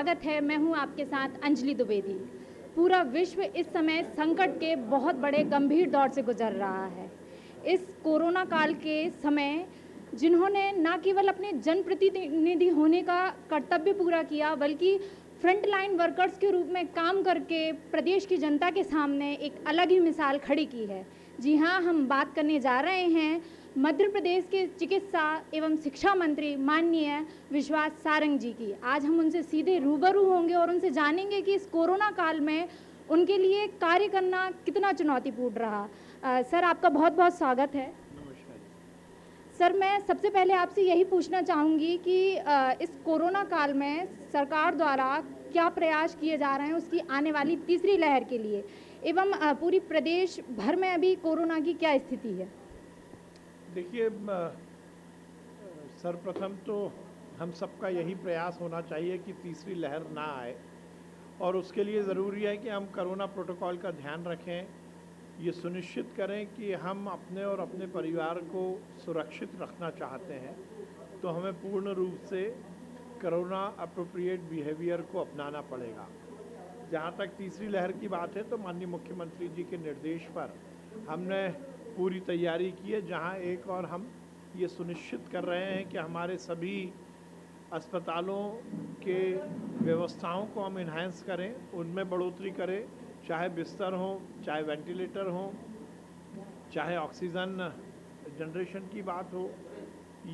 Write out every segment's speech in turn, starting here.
स्वागत है। मैं हूं आपके साथ अंजलि द्विवेदी। पूरा विश्व इस समय संकट के बहुत बड़े गंभीर दौर से गुजर रहा है। इस कोरोना काल के समय जिन्होंने न केवल अपने जनप्रतिनिधि होने का कर्तव्य पूरा किया, बल्कि फ्रंट लाइन वर्कर्स के रूप में काम करके प्रदेश की जनता के सामने एक अलग ही मिसाल खड़ी की है। जी हाँ, हम बात करने जा रहे हैं मध्य प्रदेश के चिकित्सा एवं शिक्षा मंत्री माननीय विश्वास सारंग जी की। आज हम उनसे सीधे रूबरू होंगे और उनसे जानेंगे कि इस कोरोना काल में उनके लिए कार्य करना कितना चुनौतीपूर्ण रहा। सर, आपका बहुत बहुत स्वागत है। नमस्कार। सर, मैं सबसे पहले आपसे यही पूछना चाहूँगी कि इस कोरोना काल में सरकार द्वारा क्या प्रयास किए जा रहे हैं उसकी आने वाली तीसरी लहर के लिए, एवं पूरी प्रदेश भर में अभी कोरोना की क्या स्थिति है? देखिए, सर्वप्रथम तो हम सबका यही प्रयास होना चाहिए कि तीसरी लहर ना आए, और उसके लिए ज़रूरी है कि हम कोरोना प्रोटोकॉल का ध्यान रखें, ये सुनिश्चित करें कि हम अपने और अपने परिवार को सुरक्षित रखना चाहते हैं, तो हमें पूर्ण रूप से कोरोना अप्रोप्रिएट बिहेवियर को अपनाना पड़ेगा। जहाँ तक तीसरी लहर की बात है, तो माननीय मुख्यमंत्री जी के निर्देश पर हमने पूरी तैयारी की है, जहाँ एक और हम ये सुनिश्चित कर रहे हैं कि हमारे सभी अस्पतालों के व्यवस्थाओं को हम इन्हांस करें, उनमें बढ़ोतरी करें, चाहे बिस्तर हो, चाहे वेंटिलेटर हो, चाहे ऑक्सीजन जनरेशन की बात हो,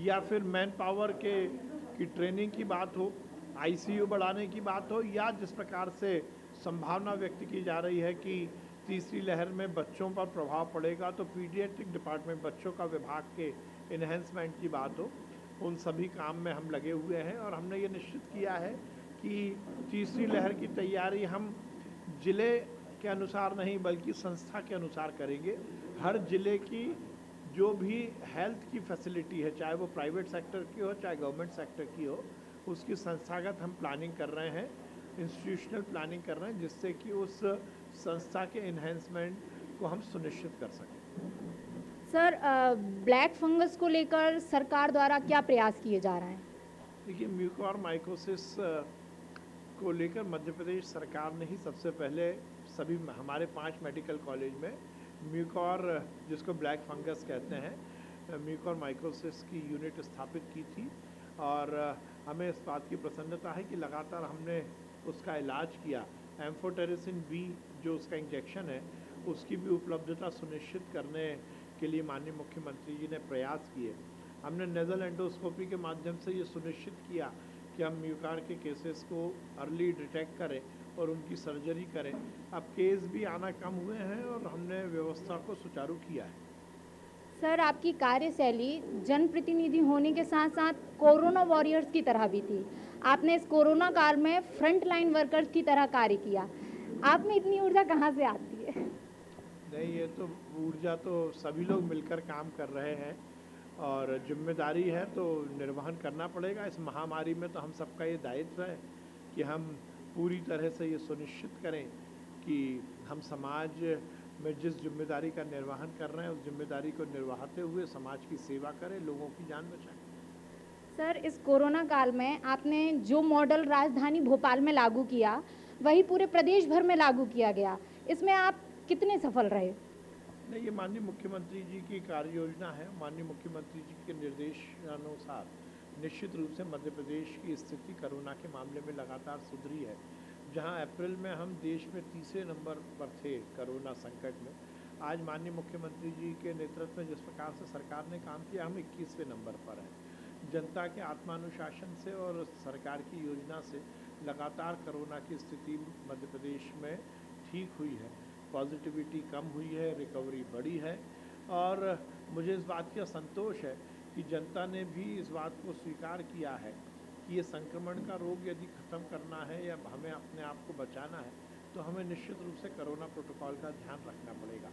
या फिर मैन पावर की ट्रेनिंग की बात हो, आईसीयू बढ़ाने की बात हो, या जिस प्रकार से संभावना व्यक्त की जा रही है कि तीसरी लहर में बच्चों पर प्रभाव पड़ेगा, तो पीडियाट्रिक डिपार्टमेंट बच्चों का विभाग के इन्हेंसमेंट की बात हो, उन सभी काम में हम लगे हुए हैं। और हमने ये निश्चित किया है कि तीसरी लहर की तैयारी हम ज़िले के अनुसार नहीं, बल्कि संस्था के अनुसार करेंगे। हर ज़िले की जो भी हेल्थ की फैसिलिटी है, चाहे वो प्राइवेट सेक्टर की हो, चाहे गवर्नमेंट सेक्टर की हो, उसकी संस्थागत हम प्लानिंग कर रहे हैं, इंस्टीट्यूशनल प्लानिंग कर रहे हैं, जिससे कि उस संस्था के इन्हेंसमेंट को हम सुनिश्चित कर सकें। सर, ब्लैक फंगस को लेकर सरकार द्वारा क्या प्रयास किए जा रहे हैं? देखिए, म्यूकोरमाइकोसिस को लेकर मध्य प्रदेश सरकार ने ही सबसे पहले सभी हमारे 5 मेडिकल कॉलेज में म्यूकोर, जिसको ब्लैक फंगस कहते हैं, म्यूकोरमाइकोसिस की यूनिट स्थापित की थी। और हमें इस बात की प्रसन्नता है कि लगातार हमने उसका इलाज किया। एम्फोटेरिसिन बी जो उसका इंजेक्शन है, उसकी भी उपलब्धता सुनिश्चित करने के लिए माननीय मुख्यमंत्री जी ने प्रयास किए। हमने नेज़ल एंडोस्कोपी के माध्यम से ये सुनिश्चित किया कि हम म्यूकार के केसेस को अर्ली डिटेक्ट करें और उनकी सर्जरी करें। अब केस भी आना कम हुए हैं और हमने व्यवस्था को सुचारू किया है। सर, आपकी कार्यशैली जनप्रतिनिधि होने के साथ साथ कोरोना वॉरियर्स की तरह भी थी। आपने इस कोरोना काल में फ्रंट लाइन वर्कर्स की तरह कार्य किया। आप में इतनी ऊर्जा कहाँ से आती है? नहीं, ये तो ऊर्जा तो सभी लोग मिलकर काम कर रहे हैं, और जिम्मेदारी है तो निर्वहन करना पड़ेगा। इस महामारी में तो हम सबका ये दायित्व है कि हम पूरी तरह से ये सुनिश्चित करें कि हम समाज में जिस जिम्मेदारी का निर्वहन कर रहे हैं, उस जिम्मेदारी को निभाते हुए समाज की सेवा करें, लोगों की जान बचाएं। सर, इस कोरोना काल में आपने जो मॉडल राजधानी भोपाल में लागू किया, वही पूरे प्रदेश भर में लागू किया गया। इसमें आप कितने सफल रहे? नहीं, ये माननीय मुख्यमंत्री जी की कार्य योजना है। माननीय मुख्यमंत्री जी के निर्देशानुसार निश्चित रूप से मध्य प्रदेश की स्थिति कोरोना के मामले में लगातार सुधरी है। जहां अप्रैल में हम देश में तीसरे नंबर पर थे कोरोना संकट में, आज माननीय मुख्यमंत्री जी के नेतृत्व में जिस प्रकार से सरकार ने काम किया, हम 21वें नंबर पर हैं। जनता के आत्मानुशासन से और सरकार की योजना से लगातार कोरोना की स्थिति मध्य प्रदेश में ठीक हुई है। पॉजिटिविटी कम हुई है, रिकवरी बढ़ी है, और मुझे इस बात का संतोष है कि जनता ने भी इस बात को स्वीकार किया है कि ये संक्रमण का रोग यदि ख़त्म करना है या हमें अपने आप को बचाना है, तो हमें निश्चित रूप से कोरोना प्रोटोकॉल का ध्यान रखना पड़ेगा।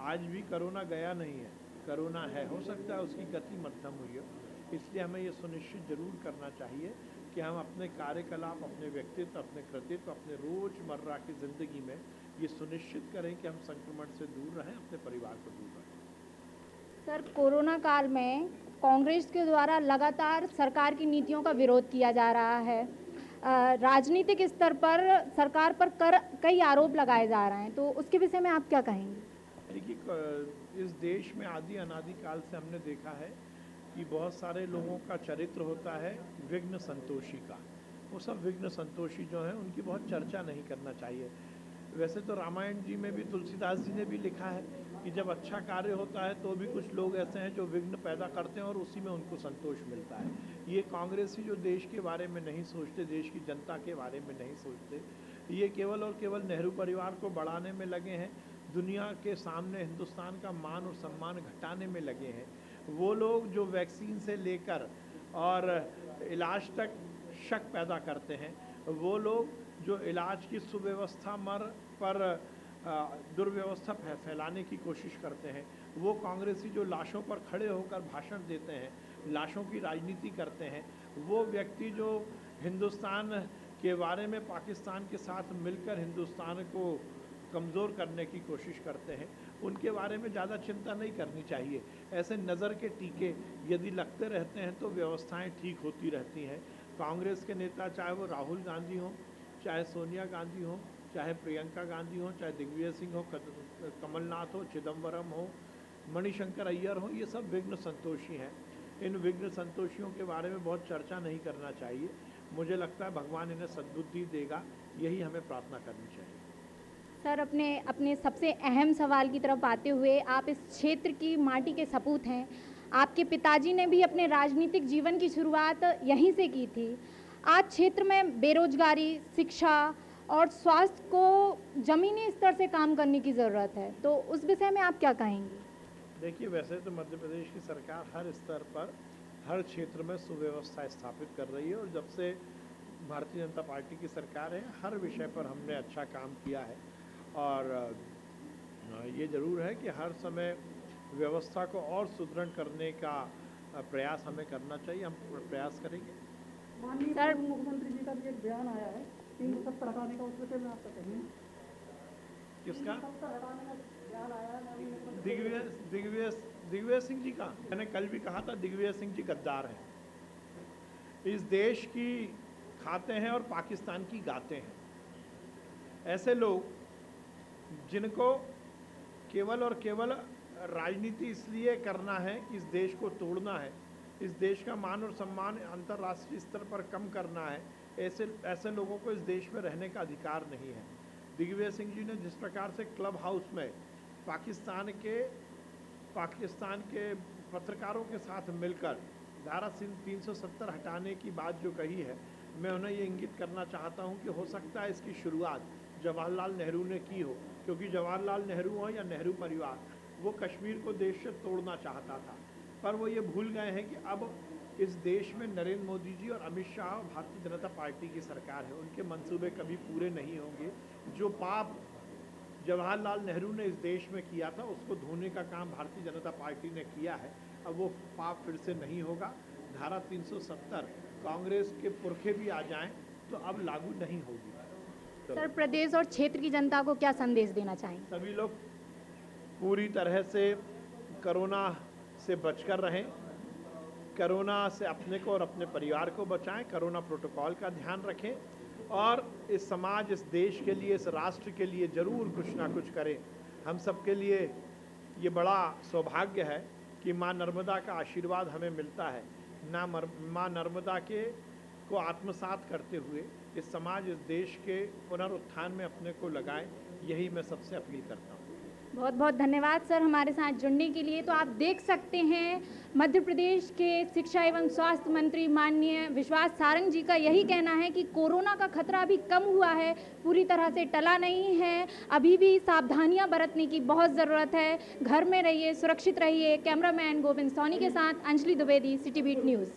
आज भी कोरोना गया नहीं है, कोरोना है, हो सकता है उसकी गति मध्यम हुई हो, इसलिए हमें ये सुनिश्चित जरूर करना चाहिए कि हम अपने कार्यकलाप, अपने व्यक्तित्व, अपने कृतित्व, अपने रोज़मर्रा की ज़िंदगी में ये सुनिश्चित करें कि हम संक्रमण से दूर रहें, अपने परिवार को दूर रखें। सर, कोरोना काल में कांग्रेस के द्वारा लगातार सरकार की नीतियों का विरोध किया जा रहा है। राजनीतिक स्तर पर सरकार पर कई आरोप लगाए जा रहे हैं, तो उसके विषय में आप क्या कहेंगे? देखिए, इस देश में आदि अनादि काल से हमने देखा है कि बहुत सारे लोगों का चरित्र होता है विघ्न संतोषी का। वो सब विघ्न संतोषी जो हैं उनकी बहुत चर्चा नहीं करना चाहिए। वैसे तो रामायण जी में भी तुलसीदास जी ने भी लिखा है कि जब अच्छा कार्य होता है तो भी कुछ लोग ऐसे हैं जो विघ्न पैदा करते हैं और उसी में उनको संतोष मिलता है। ये कांग्रेसी जो देश के बारे में नहीं सोचते, देश की जनता के बारे में नहीं सोचते, ये केवल और केवल नेहरू परिवार को बढ़ाने में लगे हैं, दुनिया के सामने हिंदुस्तान का मान और सम्मान घटाने में लगे हैं। वो लोग जो वैक्सीन से लेकर और इलाज तक शक पैदा करते हैं, वो लोग जो इलाज की सुव्यवस्था पर दुर्व्यवस्था फैलाने की कोशिश करते हैं, वो कांग्रेसी जो लाशों पर खड़े होकर भाषण देते हैं, लाशों की राजनीति करते हैं, वो व्यक्ति जो हिंदुस्तान के बारे में पाकिस्तान के साथ मिलकर हिंदुस्तान को कमज़ोर करने की कोशिश करते हैं, उनके बारे में ज़्यादा चिंता नहीं करनी चाहिए। ऐसे नज़र के टीके यदि लगते रहते हैं तो व्यवस्थाएं ठीक होती रहती हैं। कांग्रेस के नेता, चाहे वो राहुल गांधी हों, चाहे सोनिया गांधी हों, चाहे प्रियंका गांधी हों, चाहे दिग्विजय सिंह हो, कमलनाथ हो, चिदम्बरम हो, मणिशंकर अय्यर हो, ये सब विघ्न संतोषी हैं। इन विघ्न संतोषियों के बारे में बहुत चर्चा नहीं करना चाहिए। मुझे लगता है भगवान इन्हें सद्बुद्धि देगा, यही हमें प्रार्थना करनी चाहिए। सर, अपने सबसे अहम सवाल की तरफ आते हुए, आप इस क्षेत्र की माटी के सपूत हैं। आपके पिताजी ने भी अपने राजनीतिक जीवन की शुरुआत यहीं से की थी। आज क्षेत्र में बेरोजगारी, शिक्षा और स्वास्थ्य को ज़मीनी स्तर से काम करने की ज़रूरत है, तो उस विषय में आप क्या कहेंगे? देखिए, वैसे तो मध्य प्रदेश की सरकार हर स्तर पर हर क्षेत्र में सुव्यवस्था स्थापित कर रही है और जब से भारतीय जनता पार्टी की सरकार है, हर विषय पर हमने अच्छा काम किया है। और ये ज़रूर है कि हर समय व्यवस्था को और सुदृढ़ करने का प्रयास हमें करना चाहिए। हम प्रयास करेंगे। माननीय मुख्यमंत्री जी का भी एक बयान आया है 370 हटाने का, उस विषय में आपका कहेंगे? किसका? 370 हटाने का बयान आया है माननीय मुख्यमंत्री। दिग्विजय सिंह जी का। मैंने कल भी कहा था, दिग्विजय सिंह जी गद्दार हैं। इस देश की खाते हैं और पाकिस्तान की गाते हैं। ऐसे लोग जिनको केवल और केवल राजनीति इसलिए करना है कि इस देश को तोड़ना है, इस देश का मान और सम्मान अंतर्राष्ट्रीय स्तर पर कम करना है, ऐसे लोगों को इस देश में रहने का अधिकार नहीं है। दिग्विजय सिंह जी ने जिस प्रकार से क्लब हाउस में पाकिस्तान के पत्रकारों के साथ मिलकर धारा 370 हटाने की बात जो कही है, मैं उन्हें ये इंगित करना चाहता हूँ कि हो सकता है इसकी शुरुआत जवाहरलाल नेहरू ने की हो, क्योंकि जवाहरलाल नेहरू हो या नेहरू परिवार, वो कश्मीर को देश से तोड़ना चाहता था, पर वो ये भूल गए हैं कि अब इस देश में नरेंद्र मोदी जी और अमित शाह और भारतीय जनता पार्टी की सरकार है। उनके मंसूबे कभी पूरे नहीं होंगे। जो पाप जवाहरलाल नेहरू ने इस देश में किया था, उसको धोने का काम भारतीय जनता पार्टी ने किया है। अब वो पाप फिर से नहीं होगा। धारा 370 कांग्रेस के पुरखे भी आ जाएं तो अब लागू नहीं होगी। सर, प्रदेश और क्षेत्र की जनता को क्या संदेश देना चाहेंगे? सभी लोग पूरी तरह से कोरोना से बचकर रहें, कोरोना से अपने को और अपने परिवार को बचाएं, कोरोना प्रोटोकॉल का ध्यान रखें और इस समाज, इस देश के लिए, इस राष्ट्र के लिए ज़रूर कुछ ना कुछ करें। हम सब के लिए ये बड़ा सौभाग्य है कि माँ नर्मदा का आशीर्वाद हमें मिलता है। माँ नर्मदा को आत्मसात करते हुए इस समाज, इस देश के पुनरुत्थान में अपने को लगाएं, यही मैं सबसे अपील करता हूँ। बहुत बहुत धन्यवाद सर हमारे साथ जुड़ने के लिए। तो आप देख सकते हैं मध्य प्रदेश के शिक्षा एवं स्वास्थ्य मंत्री माननीय विश्वास सारंग जी का यही कहना है कि कोरोना का खतरा अभी कम हुआ है, पूरी तरह से टला नहीं है, अभी भी सावधानियां बरतने की बहुत ज़रूरत है। घर में रहिए, सुरक्षित रहिए। कैमरामैन गोविंद सोनी के साथ Anjali Dwivedi, city beat news.